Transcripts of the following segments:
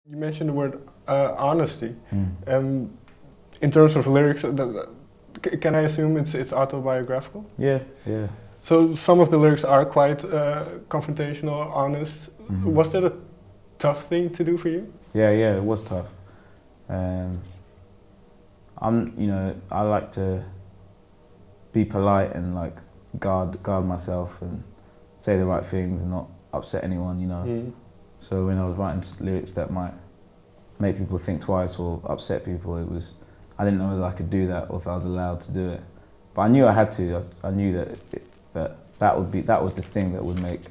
You mentioned the word honesty. In terms of lyrics, can I assume it's autobiographical? Yeah, yeah. So some of the lyrics are quite confrontational, honest. Was that a tough thing to do for you? Yeah, yeah, it was tough. I like to be polite and like guard myself and say the right things and not upset anyone, you know. So when I was writing lyrics that might make people think twice or upset people, I didn't know whether I could do that or if I was allowed to do it. But I knew I had to. I knew that was the thing that would make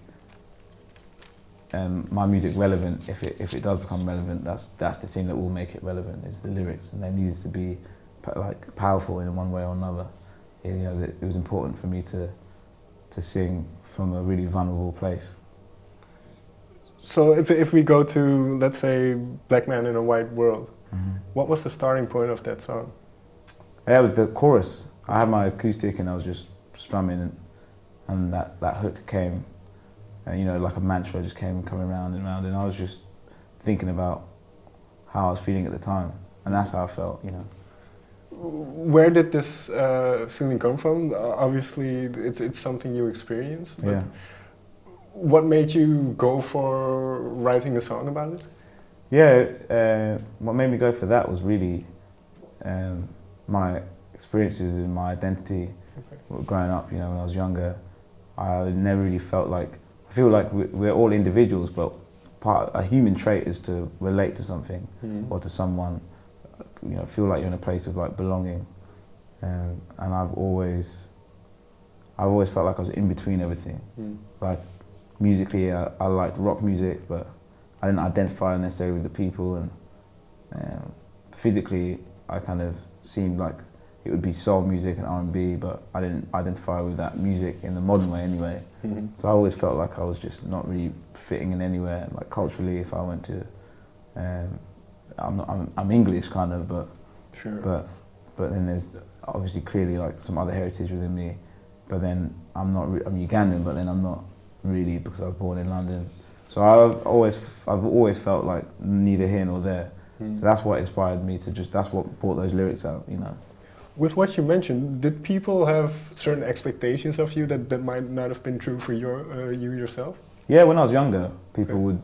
my music relevant. If it does become relevant, that's the thing that will make it relevant, is the lyrics, and they needed to be like powerful in one way or another. You know, it was important for me to sing from a really vulnerable place. So if we go to, let's say, Black Man in a White World, what was the starting point of that song? Yeah, it was the chorus. I had my acoustic and I was just strumming, and that hook came, and you know, like a mantra just came coming round and round, and I was just thinking about how I was feeling at the time, and that's how I felt, you know. Where did this feeling come from? Obviously, it's something you experienced, but Yeah. what made you go for writing a song about it? Yeah, what made me go for that was really my experiences and my identity growing up. You know, when I was younger, I never really felt like, I feel like we're all individuals, but a human trait is to relate to something or to someone. You know, feel like you're in a place of like belonging, and I've always felt like I was in between everything. Like musically, I liked rock music, but I didn't identify necessarily with the people, and physically, I kind of seemed like it would be soul music and R&B, but I didn't identify with that music in the modern way anyway. So I always felt like I was just not really fitting in anywhere. Like culturally, if I went to, I'm English kind of, but sure. but then there's obviously clearly like some other heritage within me. But then I'm Ugandan, but then I'm not really, because I was born in London. So I've always felt like neither here nor there. So that's what inspired me to that's what brought those lyrics out, you know. With what you mentioned, did people have certain expectations of you that might not have been true for you yourself? Yeah, when I was younger, people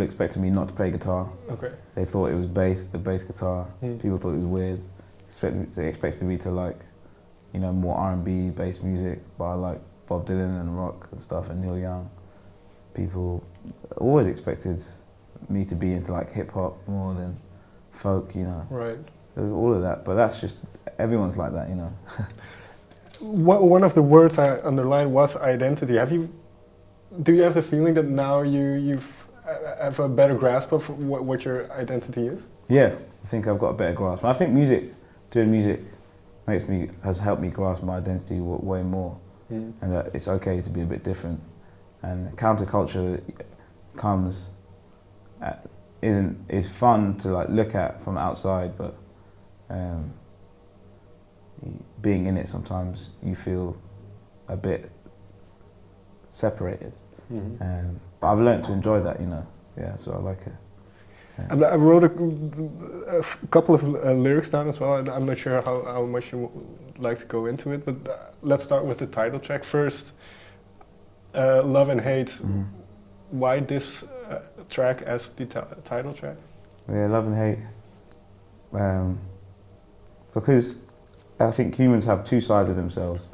expected me not to play guitar. Okay. They thought it was the bass guitar. People thought it was weird. They expected me to like, you know, more R&B based music, but I like Bob Dylan and rock and stuff and Neil Young. People always expected me to be into like hip hop more than folk, you know. Right. There's all of that, but that's just, everyone's like that, you know. One of the words I underlined was identity. Do you have the feeling that now you have a better grasp of what your identity is? Yeah, I think I've got a better grasp. I think doing music has helped me grasp my identity way more, and that it's okay to be a bit different. And counterculture is fun to like look at from outside, but being in it, sometimes you feel a bit separated. But I've learned to enjoy that, you know. Yeah, so I like it. Yeah. I wrote a couple of lyrics down as well, and I'm not sure how much you would like to go into it, but let's start with the title track first. Love and Hate. Why this track as the title track? Yeah, Love and Hate. Because I think humans have two sides of themselves,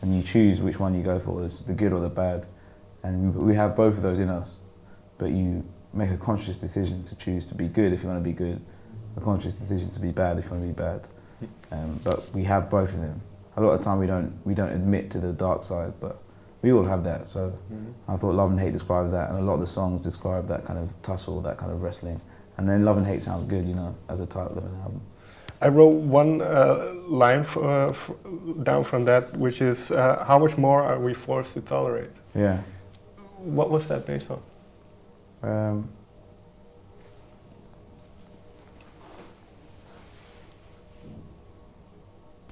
and you choose which one you go for, it's the good or the bad. And we have both of those in us, but you make a conscious decision to choose to be good if you want to be good, a conscious decision to be bad if you want to be bad. But we have both of them. A lot of the time we don't admit to the dark side, but we all have that. So I thought Love and Hate described that, and a lot of the songs describe that kind of tussle, that kind of wrestling. And then Love and Hate sounds good, you know, as a title of an album. I wrote one line down from that, which is, how much more are we forced to tolerate? Yeah. What was that based on? I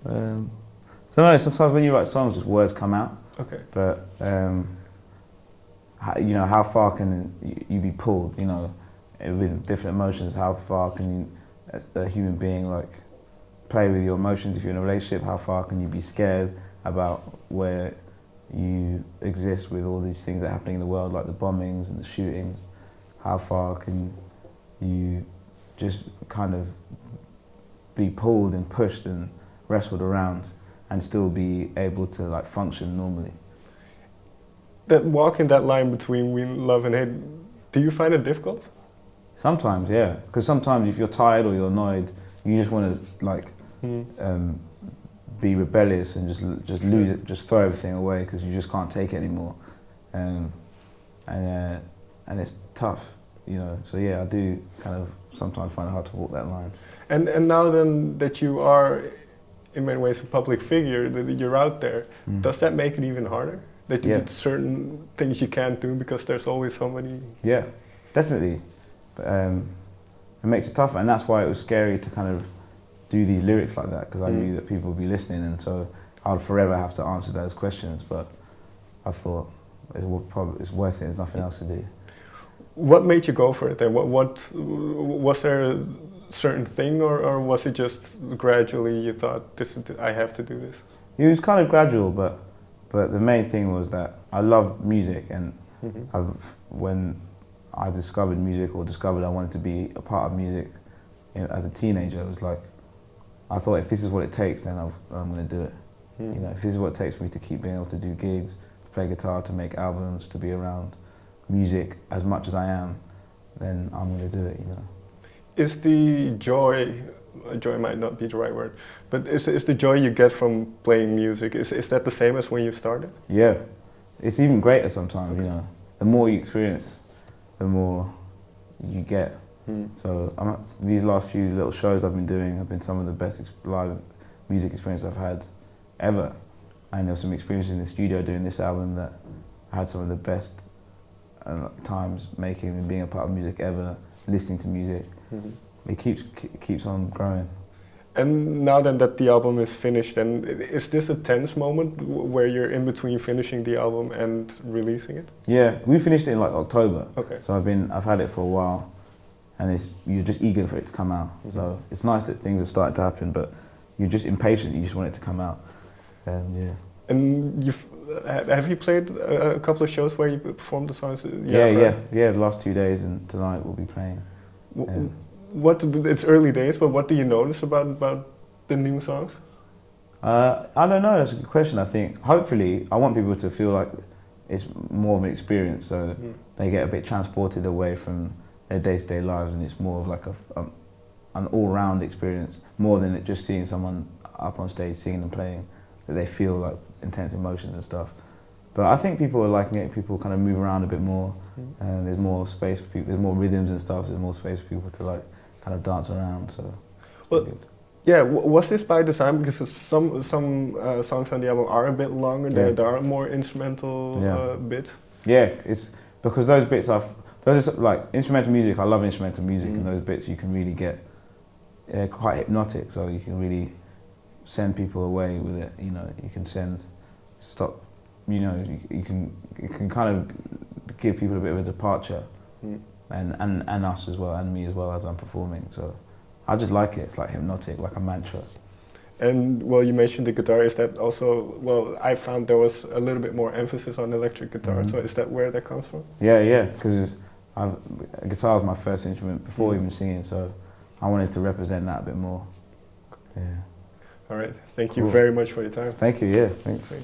don't know, sometimes when you write songs, just words come out. Okay. But, you know, how far can you be pulled, you know? with different emotions. How far can you, as a human being, like play with your emotions? If you're in a relationship, how far can you be scared about where you exist with all these things that are happening in the world, like the bombings and the shootings? How far can you just kind of be pulled and pushed and wrestled around and still be able to like function normally? That walking that line between love and hate, do you find it difficult? Sometimes, yeah. Because sometimes if you're tired or you're annoyed, you just want to like be rebellious and just lose it, just throw everything away because you just can't take it anymore. And it's tough, you know. So yeah, I do kind of sometimes find it hard to walk that line. And now then that you are in many ways a public figure, that you're out there, does that make it even harder? That you did certain things you can't do because there's always somebody? Yeah, definitely. But, it makes it tougher, and that's why it was scary to kind of do these lyrics like that, because I knew that people would be listening, and so I'd forever have to answer those questions. But I thought it's worth it. There's nothing else to do. What made you go for it then? What was there a certain thing, or was it just gradually you thought, I have to do this? It was kind of gradual, but the main thing was that I love music, and when I discovered music, or discovered I wanted to be a part of music, you know, as a teenager, it was like, I thought if this is what it takes, then I'm going to do it. You know, if this is what it takes for me to keep being able to do gigs, to play guitar, to make albums, to be around music as much as I am, then I'm going to do it, you know. Is the joy might not be the right word, but is the joy you get from playing music, is that the same as when you started? Yeah, it's even greater sometimes, you know. The more you experience, the more you get. So these last few little shows I've been doing have been some of the best live music experience I've had ever. And there were some experiences in the studio doing this album that I had some of the best times making and being a part of music ever, listening to music. It keeps on growing. And now then that the album is finished, and is this a tense moment where you're in between finishing the album and releasing it? Yeah, we finished it in like October. Okay. So I've had it for a while, and you're just eager for it to come out. So it's nice that things are starting to happen, but you're just impatient. You just want it to come out. And yeah. And have you played a couple of shows where you performed the songs? Yeah. The last 2 days, and tonight we'll be playing. It's early days, but what do you notice about the new songs? I don't know, that's a good question. I think, hopefully, I want people to feel like it's more of an experience, so they get a bit transported away from their day-to-day lives, and it's more of like an all-round experience, more than just seeing someone up on stage singing and playing, that they feel like intense emotions and stuff. But I think people are liking it, people kind of move around a bit more, and there's more space for people, there's more rhythms and stuff, so there's more space for people to like kind of dance around, so. Well, yeah, was this by design? Because some songs on the album are a bit longer, there are more instrumental bits. Yeah, it's because those bits are like instrumental music, I love instrumental music, and those bits you can really get quite hypnotic, so you can really send people away with it, you know, you can you know, you can kind of give people a bit of a departure, and us as well, and me as well as I'm performing. So I just like it. It's like hypnotic, like a mantra. And well, you mentioned the guitar. Is that also, well, I found there was a little bit more emphasis on electric guitar. So is that where that comes from? Yeah, because guitar was my first instrument before even singing. So I wanted to represent that a bit more. Yeah. All right. Thank you very much for your time. Thank you. Yeah. Thanks.